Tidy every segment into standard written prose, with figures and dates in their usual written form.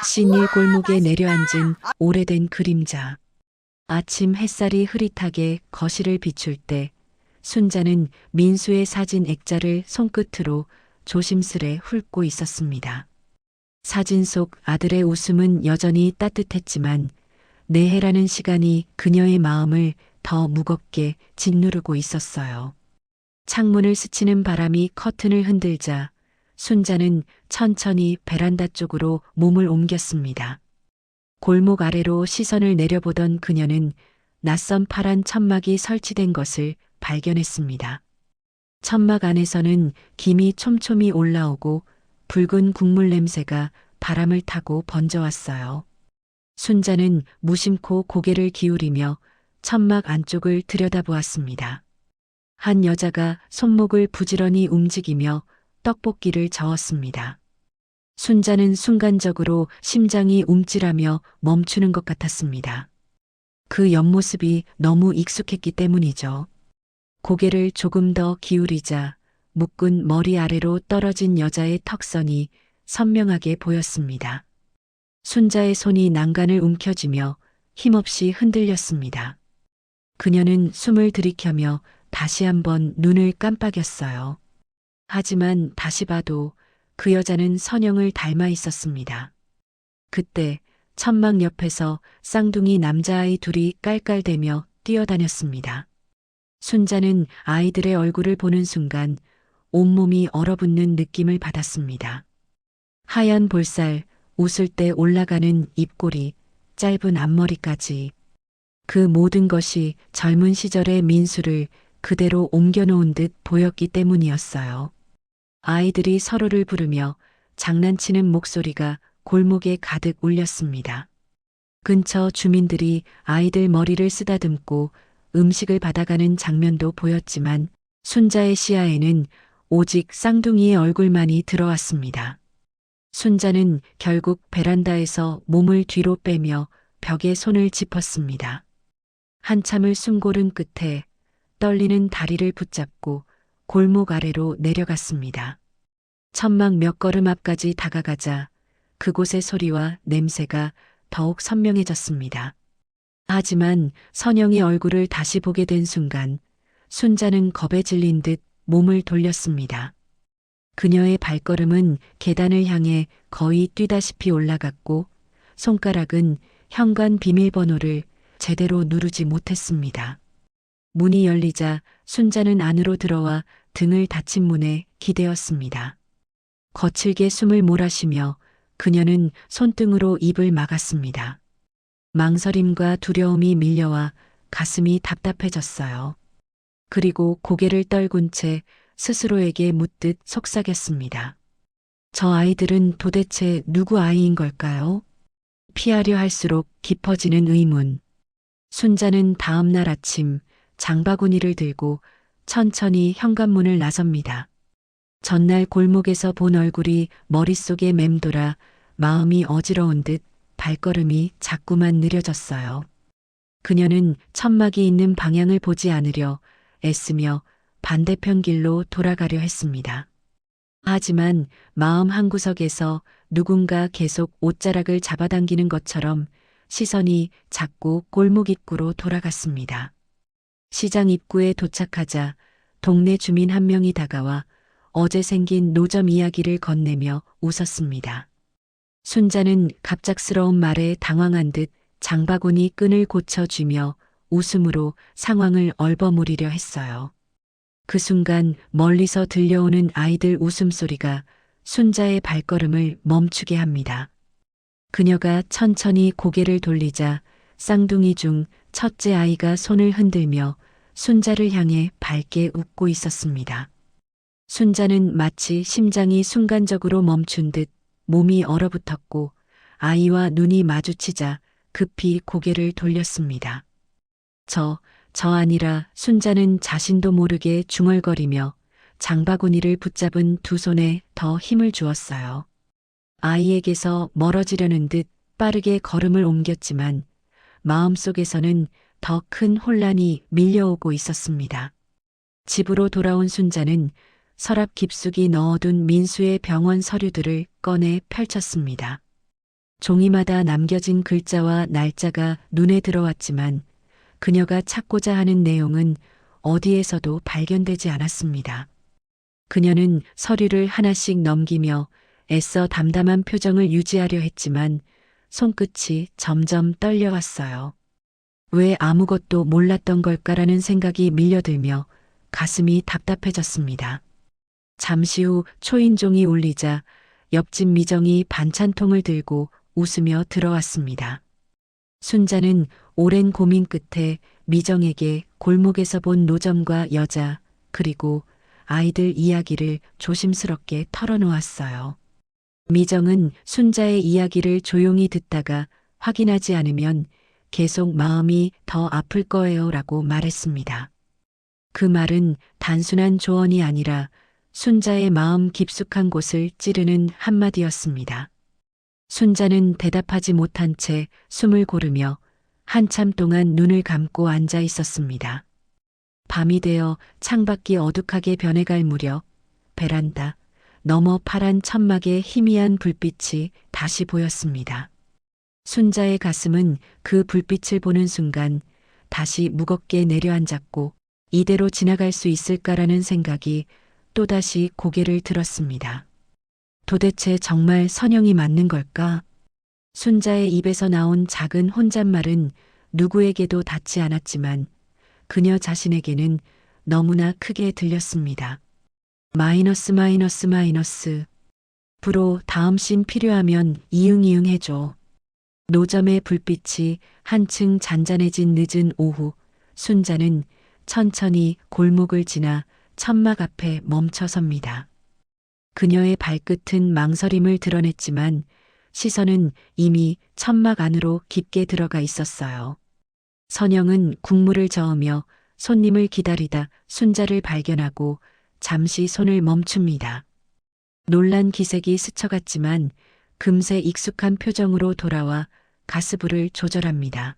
신일 골목에 내려앉은 오래된 그림자. 아침 햇살이 흐릿하게 거실을 비출 때 순자는 민수의 사진 액자를 손끝으로 조심스레 훑고 있었습니다. 사진 속 아들의 웃음은 여전히 따뜻했지만 내해라는 시간이 그녀의 마음을 더 무겁게 짓누르고 있었어요. 창문을 스치는 바람이 커튼을 흔들자 순자는 천천히 베란다 쪽으로 몸을 옮겼습니다. 골목 아래로 시선을 내려보던 그녀는 낯선 파란 천막이 설치된 것을 발견했습니다. 천막 안에서는 김이 촘촘히 올라오고 붉은 국물 냄새가 바람을 타고 번져왔어요. 순자는 무심코 고개를 기울이며 천막 안쪽을 들여다보았습니다. 한 여자가 손목을 부지런히 움직이며 떡볶이를 저었습니다. 순자는 순간적으로 심장이 움찔하며 멈추는 것 같았습니다. 그 옆모습이 너무 익숙했기 때문이죠. 고개를 조금 더 기울이자 묶은 머리 아래로 떨어진 여자의 턱선이 선명하게 보였습니다. 순자의 손이 난간을 움켜쥐며 힘없이 흔들렸습니다. 그녀는 숨을 들이켜며 다시 한번 눈을 깜빡였어요. 하지만 다시 봐도 그 여자는 선영을 닮아 있었습니다. 그때 천막 옆에서 쌍둥이 남자아이 둘이 깔깔대며 뛰어다녔습니다. 순자는 아이들의 얼굴을 보는 순간 온몸이 얼어붙는 느낌을 받았습니다. 하얀 볼살, 웃을 때 올라가는 입꼬리, 짧은 앞머리까지 그 모든 것이 젊은 시절의 민수를 그대로 옮겨놓은 듯 보였기 때문이었어요. 아이들이 서로를 부르며 장난치는 목소리가 골목에 가득 울렸습니다. 근처 주민들이 아이들 머리를 쓰다듬고 음식을 받아가는 장면도 보였지만 순자의 시야에는 오직 쌍둥이의 얼굴만이 들어왔습니다. 순자는 결국 베란다에서 몸을 뒤로 빼며 벽에 손을 짚었습니다. 한참을 숨 고른 끝에 떨리는 다리를 붙잡고 골목 아래로 내려갔습니다. 천막 몇 걸음 앞까지 다가가자 그곳의 소리와 냄새가 더욱 선명해졌습니다. 하지만 선영의 얼굴을 다시 보게 된 순간 순자는 겁에 질린 듯 몸을 돌렸습니다. 그녀의 발걸음은 계단을 향해 거의 뛰다시피 올라갔고 손가락은 현관 비밀번호를 제대로 누르지 못했습니다. 문이 열리자 순자는 안으로 들어와 등을 닫힌 문에 기대었습니다. 거칠게 숨을 몰아쉬며 그녀는 손등으로 입을 막았습니다. 망설임과 두려움이 밀려와 가슴이 답답해졌어요. 그리고 고개를 떨군 채 스스로에게 묻듯 속삭였습니다. 저 아이들은 도대체 누구 아이인 걸까요? 피하려 할수록 깊어지는 의문. 순자는 다음 날 아침 장바구니를 들고 천천히 현관문을 나섭니다. 전날 골목에서 본 얼굴이 머릿속에 맴돌아 마음이 어지러운 듯 발걸음이 자꾸만 느려졌어요. 그녀는 천막이 있는 방향을 보지 않으려 애쓰며 반대편 길로 돌아가려 했습니다. 하지만 마음 한구석에서 누군가 계속 옷자락을 잡아당기는 것처럼 시선이 자꾸 골목 입구로 돌아갔습니다. 시장 입구에 도착하자 동네 주민 한 명이 다가와 어제 생긴 노점 이야기를 건네며 웃었습니다. 순자는 갑작스러운 말에 당황한 듯 장바구니 끈을 고쳐쥐며 웃음으로 상황을 얼버무리려 했어요. 그 순간 멀리서 들려오는 아이들 웃음소리가 순자의 발걸음을 멈추게 합니다. 그녀가 천천히 고개를 돌리자 쌍둥이 중 첫째 아이가 손을 흔들며 순자를 향해 밝게 웃고 있었습니다. 순자는 마치 심장이 순간적으로 멈춘 듯 몸이 얼어붙었고 아이와 눈이 마주치자 급히 고개를 돌렸습니다. 저 아니라 순자는 자신도 모르게 중얼거리며 장바구니를 붙잡은 두 손에 더 힘을 주었어요. 아이에게서 멀어지려는 듯 빠르게 걸음을 옮겼지만 마음속에서는 더 큰 혼란이 밀려오고 있었습니다. 집으로 돌아온 순자는 서랍 깊숙이 넣어둔 민수의 병원 서류들을 꺼내 펼쳤습니다. 종이마다 남겨진 글자와 날짜가 눈에 들어왔지만 그녀가 찾고자 하는 내용은 어디에서도 발견되지 않았습니다. 그녀는 서류를 하나씩 넘기며 애써 담담한 표정을 유지하려 했지만 손끝이 점점 떨려왔어요. 왜 아무것도 몰랐던 걸까라는 생각이 밀려들며 가슴이 답답해졌습니다. 잠시 후 초인종이 울리자 옆집 미정이 반찬통을 들고 웃으며 들어왔습니다. 순자는 오랜 고민 끝에 미정에게 골목에서 본 노점과 여자 그리고 아이들 이야기를 조심스럽게 털어놓았어요. 미정은 순자의 이야기를 조용히 듣다가 확인하지 않으면 계속 마음이 더 아플 거예요 라고 말했습니다. 그 말은 단순한 조언이 아니라 순자의 마음 깊숙한 곳을 찌르는 한마디였습니다. 순자는 대답하지 못한 채 숨을 고르며 한참 동안 눈을 감고 앉아 있었습니다. 밤이 되어 창밖이 어둑하게 변해갈 무렵 베란다 너머 파란 천막의 희미한 불빛이 다시 보였습니다. 순자의 가슴은 그 불빛을 보는 순간 다시 무겁게 내려앉았고 이대로 지나갈 수 있을까라는 생각이 또다시 고개를 들었습니다. 도대체 정말 선영이 맞는 걸까? 순자의 입에서 나온 작은 혼잣말은 누구에게도 닿지 않았지만 그녀 자신에게는 너무나 크게 들렸습니다. 마이너스 마이너스 마이너스. 불호 다음 씬 필요하면 이응이응 해줘. 노점의 불빛이 한층 잔잔해진 늦은 오후, 순자는 천천히 골목을 지나 천막 앞에 멈춰섭니다. 그녀의 발끝은 망설임을 드러냈지만 시선은 이미 천막 안으로 깊게 들어가 있었어요. 선영은 국물을 저으며 손님을 기다리다 순자를 발견하고 잠시 손을 멈춥니다. 놀란 기색이 스쳐갔지만 금세 익숙한 표정으로 돌아와 가스불을 조절합니다.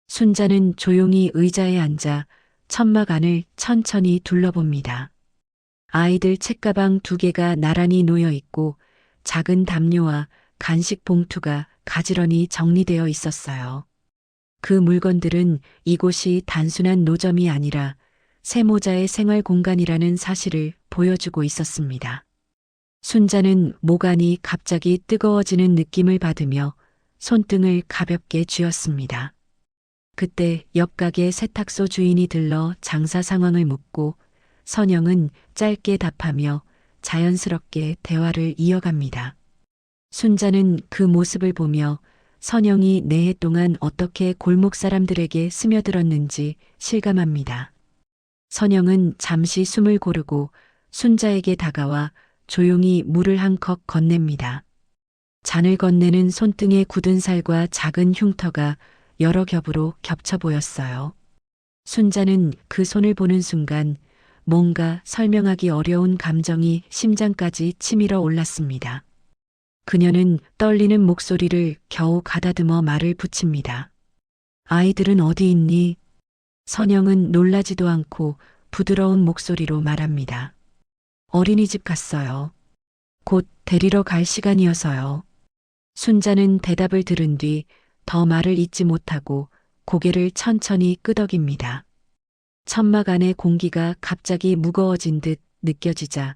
순자는 조용히 의자에 앉아 천막 안을 천천히 둘러봅니다. 아이들 책가방 2개가 나란히 놓여 있고 작은 담요와 간식 봉투가 가지런히 정리되어 있었어요. 그 물건들은 이곳이 단순한 노점이 아니라 세모자의 생활 공간이라는 사실을 보여주고 있었습니다. 순자는 모간이 갑자기 뜨거워지는 느낌을 받으며 손등을 가볍게 쥐었습니다. 그때 옆 가게 세탁소 주인이 들러 장사 상황을 묻고 선영은 짧게 답하며 자연스럽게 대화를 이어갑니다. 순자는 그 모습을 보며 선영이 4해 동안 어떻게 골목 사람들에게 스며들었는지 실감합니다. 선영은 잠시 숨을 고르고 순자에게 다가와 조용히 물을 한 컵 건넵니다. 잔을 건네는 손등의 굳은 살과 작은 흉터가 여러 겹으로 겹쳐 보였어요. 순자는 그 손을 보는 순간 뭔가 설명하기 어려운 감정이 심장까지 치밀어 올랐습니다. 그녀는 떨리는 목소리를 겨우 가다듬어 말을 붙입니다. 아이들은 어디 있니? 선영은 놀라지도 않고 부드러운 목소리로 말합니다. 어린이집 갔어요. 곧 데리러 갈 시간이어서요. 순자는 대답을 들은 뒤 더 말을 잇지 못하고 고개를 천천히 끄덕입니다. 천막 안의 공기가 갑자기 무거워진 듯 느껴지자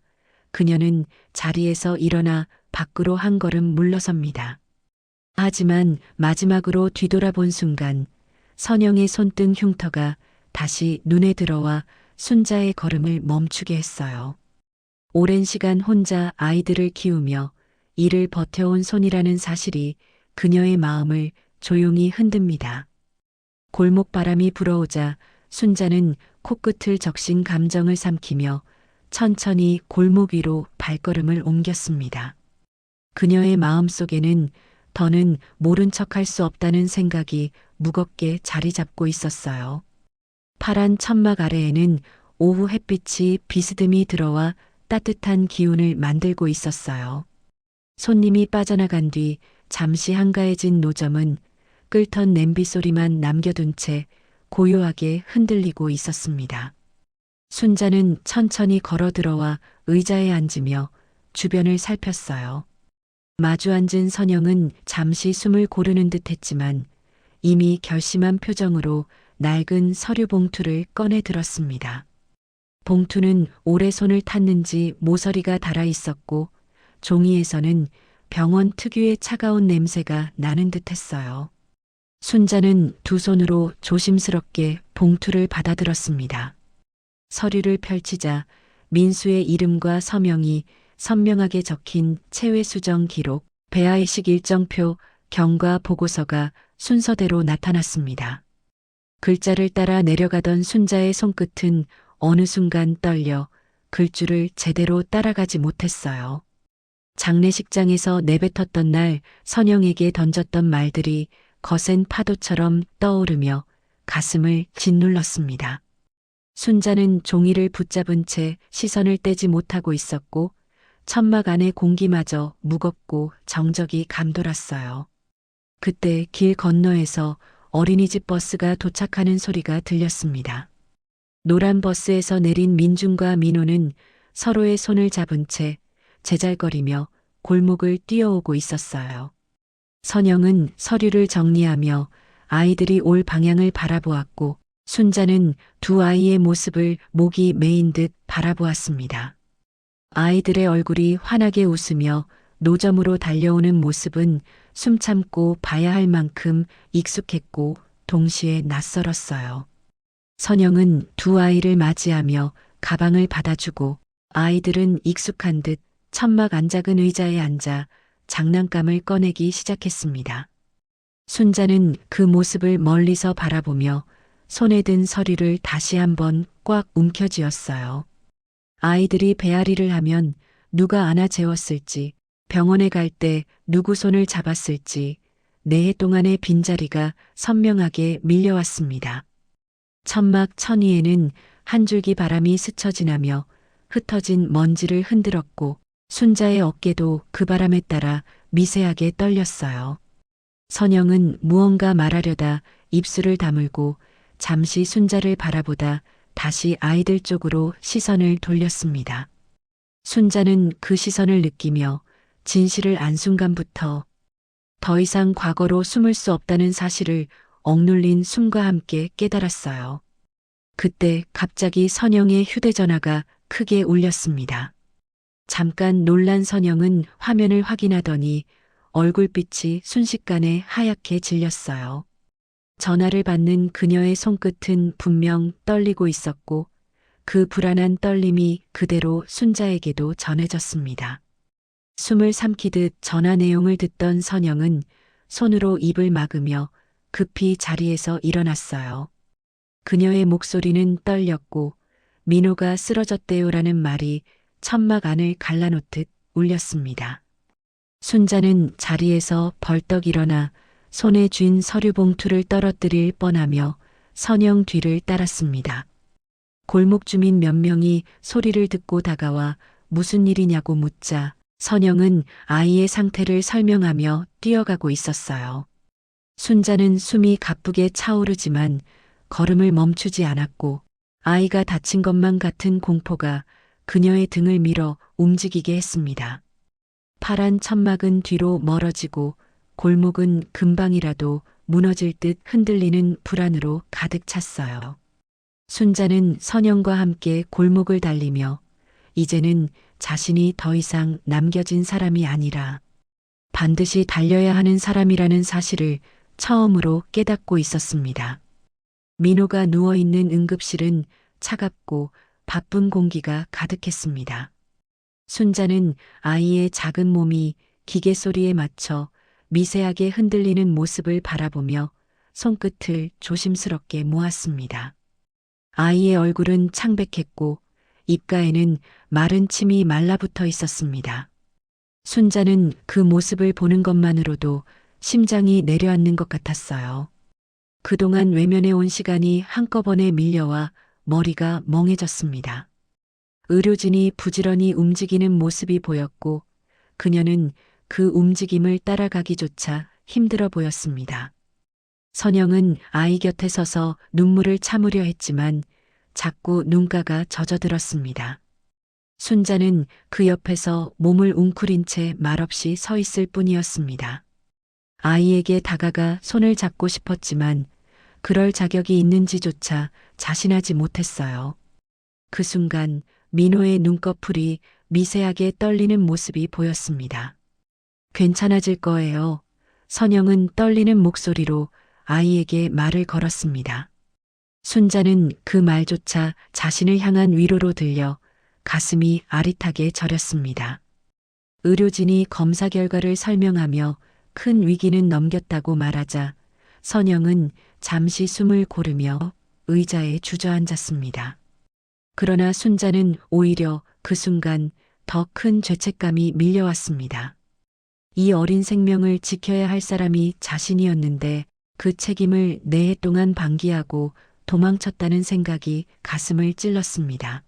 그녀는 자리에서 일어나 밖으로 한 걸음 물러섭니다. 하지만 마지막으로 뒤돌아본 순간 선영의 손등 흉터가 다시 눈에 들어와 순자의 걸음을 멈추게 했어요. 오랜 시간 혼자 아이들을 키우며 이를 버텨온 손이라는 사실이 그녀의 마음을 조용히 흔듭니다. 골목 바람이 불어오자 순자는 코끝을 적신 감정을 삼키며 천천히 골목 위로 발걸음을 옮겼습니다. 그녀의 마음속에는 더는 모른 척할 수 없다는 생각이 무겁게 자리 잡고 있었어요. 파란 천막 아래에는 오후 햇빛이 비스듬히 들어와 따뜻한 기운을 만들고 있었어요. 손님이 빠져나간 뒤 잠시 한가해진 노점은 끓던 냄비 소리만 남겨둔 채 고요하게 흔들리고 있었습니다. 순자는 천천히 걸어 들어와 의자에 앉으며 주변을 살폈어요. 마주 앉은 선영은 잠시 숨을 고르는 듯 했지만 이미 결심한 표정으로 낡은 서류 봉투를 꺼내 들었습니다. 봉투는 오래 손을 탔는지 모서리가 닳아 있었고 종이에서는 병원 특유의 차가운 냄새가 나는 듯 했어요. 순자는 두 손으로 조심스럽게 봉투를 받아들었습니다. 서류를 펼치자 민수의 이름과 서명이 선명하게 적힌 체외 수정 기록, 배아이식 일정표, 경과 보고서가 순서대로 나타났습니다. 글자를 따라 내려가던 순자의 손끝은 어느 순간 떨려 글줄을 제대로 따라가지 못했어요. 장례식장에서 내뱉었던 날 선영에게 던졌던 말들이 거센 파도처럼 떠오르며 가슴을 짓눌렀습니다. 순자는 종이를 붙잡은 채 시선을 떼지 못하고 있었고 천막 안의 공기마저 무겁고 정적이 감돌았어요. 그때 길 건너에서 어린이집 버스가 도착하는 소리가 들렸습니다. 노란 버스에서 내린 민준과 민호는 서로의 손을 잡은 채 제잘거리며 골목을 뛰어오고 있었어요. 선영은 서류를 정리하며 아이들이 올 방향을 바라보았고 순자는 두 아이의 모습을 목이 메인 듯 바라보았습니다. 아이들의 얼굴이 환하게 웃으며 노점으로 달려오는 모습은 숨 참고 봐야 할 만큼 익숙했고 동시에 낯설었어요. 선영은 두 아이를 맞이하며 가방을 받아주고 아이들은 익숙한 듯 천막 안 작은 의자에 앉아 장난감을 꺼내기 시작했습니다. 순자는 그 모습을 멀리서 바라보며 손에 든 서류를 다시 한번 꽉 움켜쥐었어요. 아이들이 배앓이를 하면 누가 안아 재웠을지, 병원에 갈 때 누구 손을 잡았을지 네 해 동안의 빈자리가 선명하게 밀려왔습니다. 천막 천위에는 한 줄기 바람이 스쳐 지나며 흩어진 먼지를 흔들었고 순자의 어깨도 그 바람에 따라 미세하게 떨렸어요. 선영은 무언가 말하려다 입술을 다물고 잠시 순자를 바라보다 다시 아이들 쪽으로 시선을 돌렸습니다. 순자는 그 시선을 느끼며 진실을 안 순간부터 더 이상 과거로 숨을 수 없다는 사실을 억눌린 숨과 함께 깨달았어요. 그때 갑자기 선영의 휴대전화가 크게 울렸습니다. 잠깐 놀란 선영은 화면을 확인하더니 얼굴빛이 순식간에 하얗게 질렸어요. 전화를 받는 그녀의 손끝은 분명 떨리고 있었고 그 불안한 떨림이 그대로 순자에게도 전해졌습니다. 숨을 삼키듯 전화 내용을 듣던 선영은 손으로 입을 막으며 급히 자리에서 일어났어요. 그녀의 목소리는 떨렸고 민호가 쓰러졌대요라는 말이 천막 안을 갈라놓듯 울렸습니다. 순자는 자리에서 벌떡 일어나 손에 쥔 서류 봉투를 떨어뜨릴 뻔하며 선영 뒤를 따랐습니다. 골목 주민 몇 명이 소리를 듣고 다가와 무슨 일이냐고 묻자 선영은 아이의 상태를 설명하며 뛰어가고 있었어요. 순자는 숨이 가쁘게 차오르지만 걸음을 멈추지 않았고 아이가 다친 것만 같은 공포가 그녀의 등을 밀어 움직이게 했습니다. 파란 천막은 뒤로 멀어지고 골목은 금방이라도 무너질 듯 흔들리는 불안으로 가득 찼어요. 순자는 선영과 함께 골목을 달리며 이제는 자신이 더 이상 남겨진 사람이 아니라 반드시 달려야 하는 사람이라는 사실을 처음으로 깨닫고 있었습니다. 민호가 누워있는 응급실은 차갑고 바쁜 공기가 가득했습니다. 순자는 아이의 작은 몸이 기계 소리에 맞춰 미세하게 흔들리는 모습을 바라보며 손끝을 조심스럽게 모았습니다. 아이의 얼굴은 창백했고 입가에는 마른 침이 말라붙어 있었습니다. 순자는 그 모습을 보는 것만으로도 심장이 내려앉는 것 같았어요. 그동안 외면해 온 시간이 한꺼번에 밀려와 머리가 멍해졌습니다. 의료진이 부지런히 움직이는 모습이 보였고 그녀는 그 움직임을 따라가기조차 힘들어 보였습니다. 선영은 아이 곁에 서서 눈물을 참으려 했지만 자꾸 눈가가 젖어들었습니다. 순자는 그 옆에서 몸을 웅크린 채 말없이 서 있을 뿐이었습니다. 아이에게 다가가 손을 잡고 싶었지만 그럴 자격이 있는지조차 자신하지 못했어요. 그 순간 민호의 눈꺼풀이 미세하게 떨리는 모습이 보였습니다. 괜찮아질 거예요. 선영은 떨리는 목소리로 아이에게 말을 걸었습니다. 순자는 그 말조차 자신을 향한 위로로 들려 가슴이 아릿하게 저렸습니다. 의료진이 검사 결과를 설명하며 큰 위기는 넘겼다고 말하자 선영은 잠시 숨을 고르며 의자에 주저앉았습니다. 그러나 순자는 오히려 그 순간 더 큰 죄책감이 밀려왔습니다. 이 어린 생명을 지켜야 할 사람이 자신이었는데 그 책임을 4해 동안 방기하고 도망쳤다는 생각이 가슴을 찔렀습니다.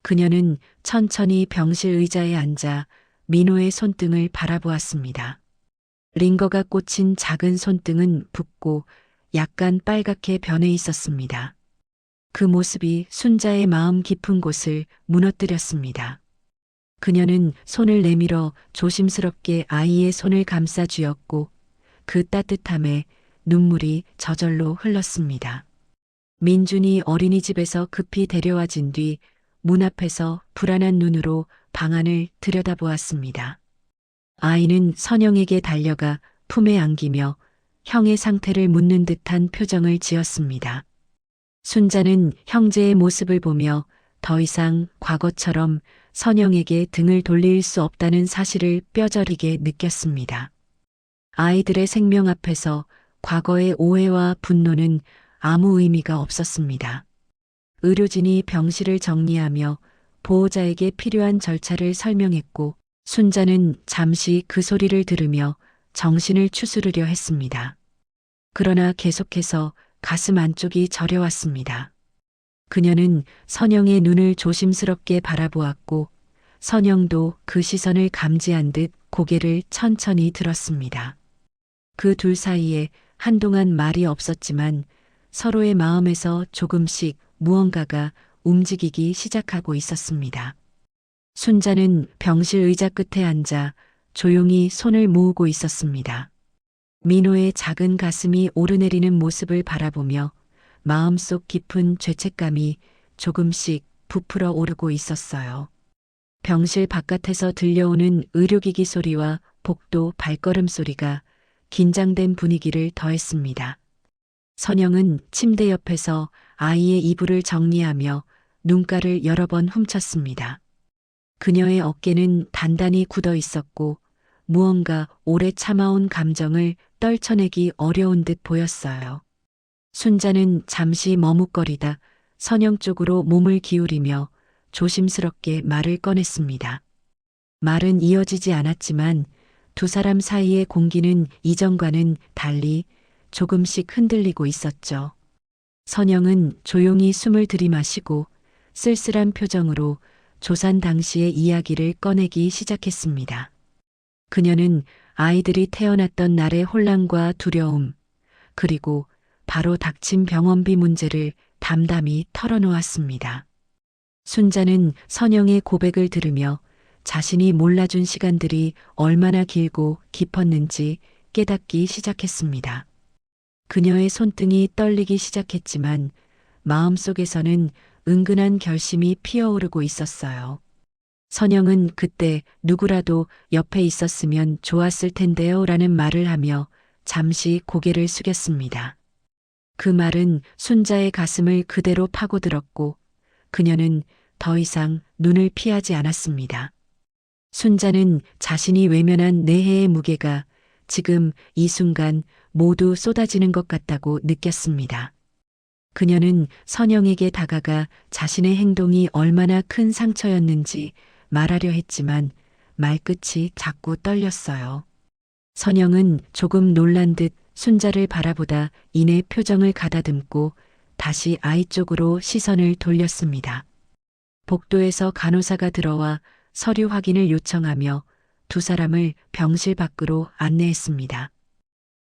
그녀는 천천히 병실 의자에 앉아 민호의 손등을 바라보았습니다. 링거가 꽂힌 작은 손등은 붓고 약간 빨갛게 변해 있었습니다. 그 모습이 순자의 마음 깊은 곳을 무너뜨렸습니다. 그녀는 손을 내밀어 조심스럽게 아이의 손을 감싸 쥐었고 그 따뜻함에 눈물이 저절로 흘렀습니다. 민준이 어린이집에서 급히 데려와진 뒤 문 앞에서 불안한 눈으로 방 안을 들여다보았습니다. 아이는 선영에게 달려가 품에 안기며 형의 상태를 묻는 듯한 표정을 지었습니다. 순자는 형제의 모습을 보며 더 이상 과거처럼 선영에게 등을 돌릴 수 없다는 사실을 뼈저리게 느꼈습니다. 아이들의 생명 앞에서 과거의 오해와 분노는 아무 의미가 없었습니다. 의료진이 병실을 정리하며 보호자에게 필요한 절차를 설명했고 순자는 잠시 그 소리를 들으며 정신을 추스르려 했습니다. 그러나 계속해서 가슴 안쪽이 저려왔습니다. 그녀는 선영의 눈을 조심스럽게 바라보았고 선영도 그 시선을 감지한 듯 고개를 천천히 들었습니다. 그 둘 사이에 한동안 말이 없었지만 서로의 마음에서 조금씩 무언가가 움직이기 시작하고 있었습니다. 순자는 병실 의자 끝에 앉아 조용히 손을 모으고 있었습니다. 민호의 작은 가슴이 오르내리는 모습을 바라보며 마음속 깊은 죄책감이 조금씩 부풀어 오르고 있었어요. 병실 바깥에서 들려오는 의료기기 소리와 복도 발걸음 소리가 긴장된 분위기를 더했습니다. 선영은 침대 옆에서 아이의 이불을 정리하며 눈가를 여러 번 훔쳤습니다. 그녀의 어깨는 단단히 굳어 있었고 무언가 오래 참아온 감정을 떨쳐내기 어려운 듯 보였어요. 순자는 잠시 머뭇거리다 선영 쪽으로 몸을 기울이며 조심스럽게 말을 꺼냈습니다. 말은 이어지지 않았지만 두 사람 사이의 공기는 이전과는 달리 조금씩 흔들리고 있었죠. 선영은 조용히 숨을 들이마시고 쓸쓸한 표정으로 조산 당시의 이야기를 꺼내기 시작했습니다. 그녀는 아이들이 태어났던 날의 혼란과 두려움, 그리고 바로 닥친 병원비 문제를 담담히 털어놓았습니다. 순자는 선영의 고백을 들으며 자신이 몰라준 시간들이 얼마나 길고 깊었는지 깨닫기 시작했습니다. 그녀의 손등이 떨리기 시작했지만 마음속에서는 은근한 결심이 피어오르고 있었어요. 선영은 그때 누구라도 옆에 있었으면 좋았을 텐데요 라는 말을 하며 잠시 고개를 숙였습니다. 그 말은 순자의 가슴을 그대로 파고들었고 그녀는 더 이상 눈을 피하지 않았습니다. 순자는 자신이 외면한 4해의 무게가 지금 이 순간 모두 쏟아지는 것 같다고 느꼈습니다. 그녀는 선영에게 다가가 자신의 행동이 얼마나 큰 상처였는지 말하려 했지만 말끝이 자꾸 떨렸어요. 선영은 조금 놀란 듯 순자를 바라보다 이내 표정을 가다듬고 다시 아이 쪽으로 시선을 돌렸습니다. 복도에서 간호사가 들어와 서류 확인을 요청하며 두 사람을 병실 밖으로 안내했습니다.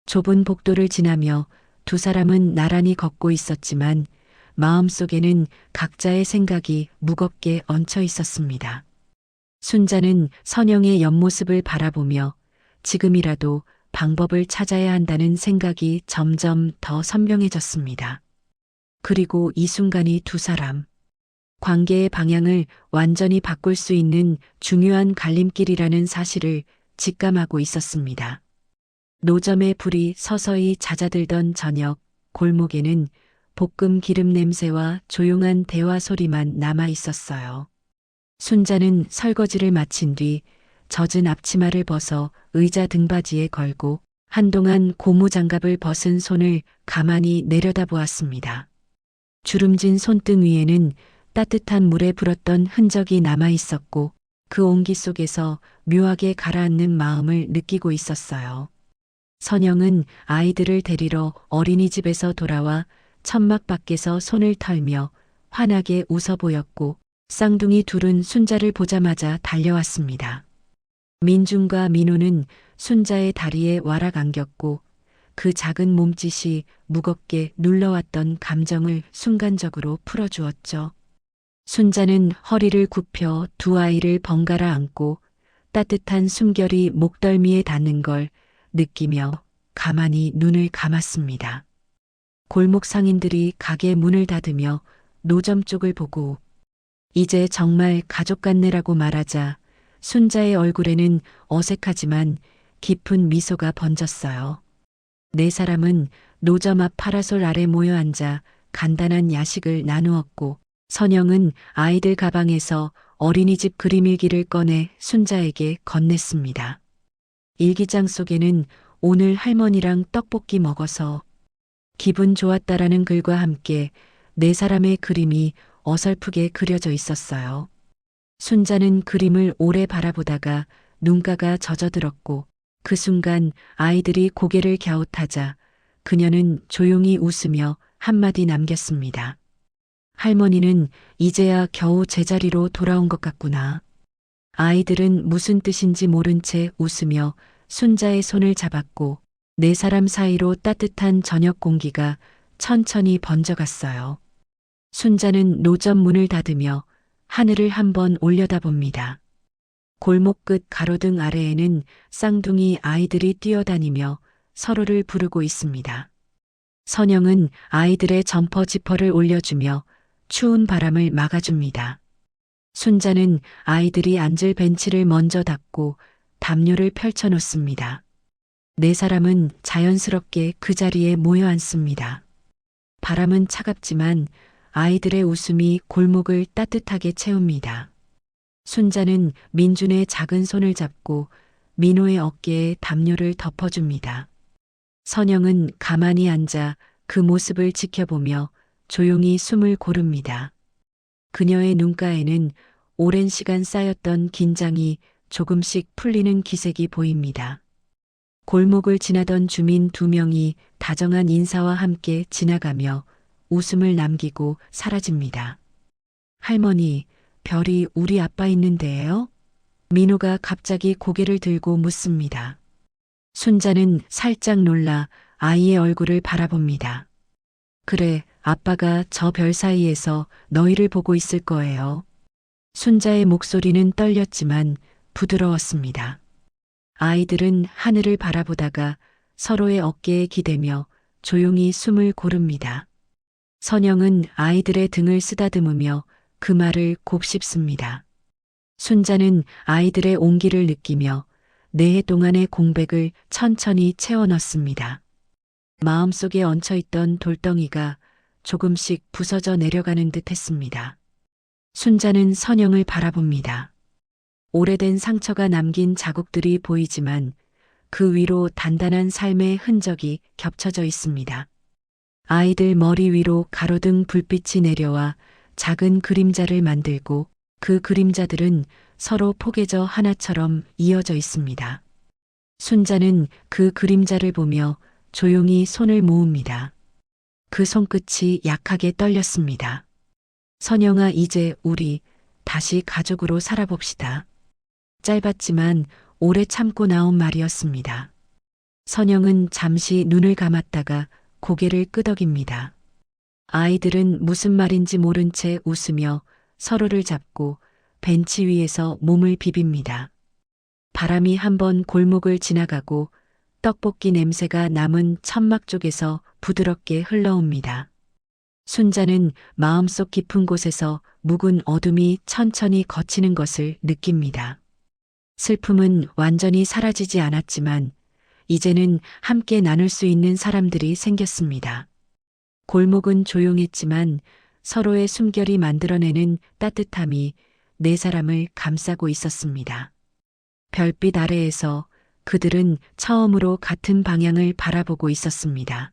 좁은 복도를 지나며 두 사람은 나란히 걷고 있었지만 마음속에는 각자의 생각이 무겁게 얹혀 있었습니다. 순자는 선영의 옆모습을 바라보며 지금이라도 방법을 찾아야 한다는 생각이 점점 더 선명해졌습니다. 그리고 이 순간이 두 사람 관계의 방향을 완전히 바꿀 수 있는 중요한 갈림길이라는 사실을 직감하고 있었습니다. 노점의 불이 서서히 잦아들던 저녁, 골목에는 볶음 기름 냄새와 조용한 대화 소리만 남아 있었어요. 순자는 설거지를 마친 뒤 젖은 앞치마를 벗어 의자 등받이에 걸고 한동안 고무장갑을 벗은 손을 가만히 내려다보았습니다. 주름진 손등 위에는 따뜻한 물에 불었던 흔적이 남아 있었고 그 온기 속에서 묘하게 가라앉는 마음을 느끼고 있었어요. 선영은 아이들을 데리러 어린이집에서 돌아와 천막 밖에서 손을 털며 환하게 웃어 보였고 쌍둥이 둘은 순자를 보자마자 달려왔습니다. 민중과 민호는 순자의 다리에 와락 안겼고 그 작은 몸짓이 무겁게 눌러왔던 감정을 순간적으로 풀어주었죠. 순자는 허리를 굽혀 두 아이를 번갈아 안고 따뜻한 숨결이 목덜미에 닿는 걸 느끼며 가만히 눈을 감았습니다. 골목 상인들이 가게 문을 닫으며 노점 쪽을 보고 이제 정말 가족 같네라고 말하자 순자의 얼굴에는 어색하지만 깊은 미소가 번졌어요. 네 사람은 노점 앞 파라솔 아래 모여 앉아 간단한 야식을 나누었고 선영은 아이들 가방에서 어린이집 그림일기를 꺼내 순자에게 건넸습니다. 일기장 속에는 오늘 할머니랑 떡볶이 먹어서 기분 좋았다라는 글과 함께 네 사람의 그림이 어설프게 그려져 있었어요. 순자는 그림을 오래 바라보다가 눈가가 젖어들었고 그 순간 아이들이 고개를 갸웃하자 그녀는 조용히 웃으며 한마디 남겼습니다. 할머니는 이제야 겨우 제자리로 돌아온 것 같구나. 아이들은 무슨 뜻인지 모른 채 웃으며 순자의 손을 잡았고 네 사람 사이로 따뜻한 저녁 공기가 천천히 번져갔어요. 순자는 노점 문을 닫으며 하늘을 한번 올려다봅니다. 골목 끝 가로등 아래에는 쌍둥이 아이들이 뛰어다니며 서로를 부르고 있습니다. 선영은 아이들의 점퍼 지퍼를 올려주며 추운 바람을 막아줍니다. 순자는 아이들이 앉을 벤치를 먼저 닫고 담요를 펼쳐놓습니다. 네 사람은 자연스럽게 그 자리에 모여 앉습니다. 바람은 차갑지만 아이들의 웃음이 골목을 따뜻하게 채웁니다. 순자는 민준의 작은 손을 잡고 민호의 어깨에 담요를 덮어줍니다. 선영은 가만히 앉아 그 모습을 지켜보며 조용히 숨을 고릅니다. 그녀의 눈가에는 오랜 시간 쌓였던 긴장이 조금씩 풀리는 기색이 보입니다. 골목을 지나던 주민 두 명이 다정한 인사와 함께 지나가며 웃음을 남기고 사라집니다. 할머니, 별이 우리 아빠 있는데요? 민호가 갑자기 고개를 들고 묻습니다. 순자는 살짝 놀라 아이의 얼굴을 바라봅니다. 그래, 아빠가 저 별 사이에서 너희를 보고 있을 거예요. 순자의 목소리는 떨렸지만 부드러웠습니다. 아이들은 하늘을 바라보다가 서로의 어깨에 기대며 조용히 숨을 고릅니다. 선영은 아이들의 등을 쓰다듬으며 그 말을 곱씹습니다. 순자는 아이들의 온기를 느끼며 4해 동안의 공백을 천천히 채워 넣습니다. 마음속에 얹혀있던 돌덩이가 조금씩 부서져 내려가는 듯 했습니다. 순자는 선영을 바라봅니다. 오래된 상처가 남긴 자국들이 보이지만 그 위로 단단한 삶의 흔적이 겹쳐져 있습니다. 아이들 머리 위로 가로등 불빛이 내려와 작은 그림자를 만들고 그 그림자들은 서로 포개져 하나처럼 이어져 있습니다. 순자는 그 그림자를 보며 조용히 손을 모읍니다. 그 손끝이 약하게 떨렸습니다. 선영아, 이제 우리 다시 가족으로 살아봅시다. 짧았지만 오래 참고 나온 말이었습니다. 선영은 잠시 눈을 감았다가 고개를 끄덕입니다. 아이들은 무슨 말인지 모른 채 웃으며 서로를 잡고 벤치 위에서 몸을 비빕니다. 바람이 한번 골목을 지나가고 떡볶이 냄새가 남은 천막 쪽에서 부드럽게 흘러옵니다. 순자는 마음속 깊은 곳에서 묵은 어둠이 천천히 걷히는 것을 느낍니다. 슬픔은 완전히 사라지지 않았지만 이제는 함께 나눌 수 있는 사람들이 생겼습니다. 골목은 조용했지만 서로의 숨결이 만들어내는 따뜻함이 네 사람을 감싸고 있었습니다. 별빛 아래에서 그들은 처음으로 같은 방향을 바라보고 있었습니다.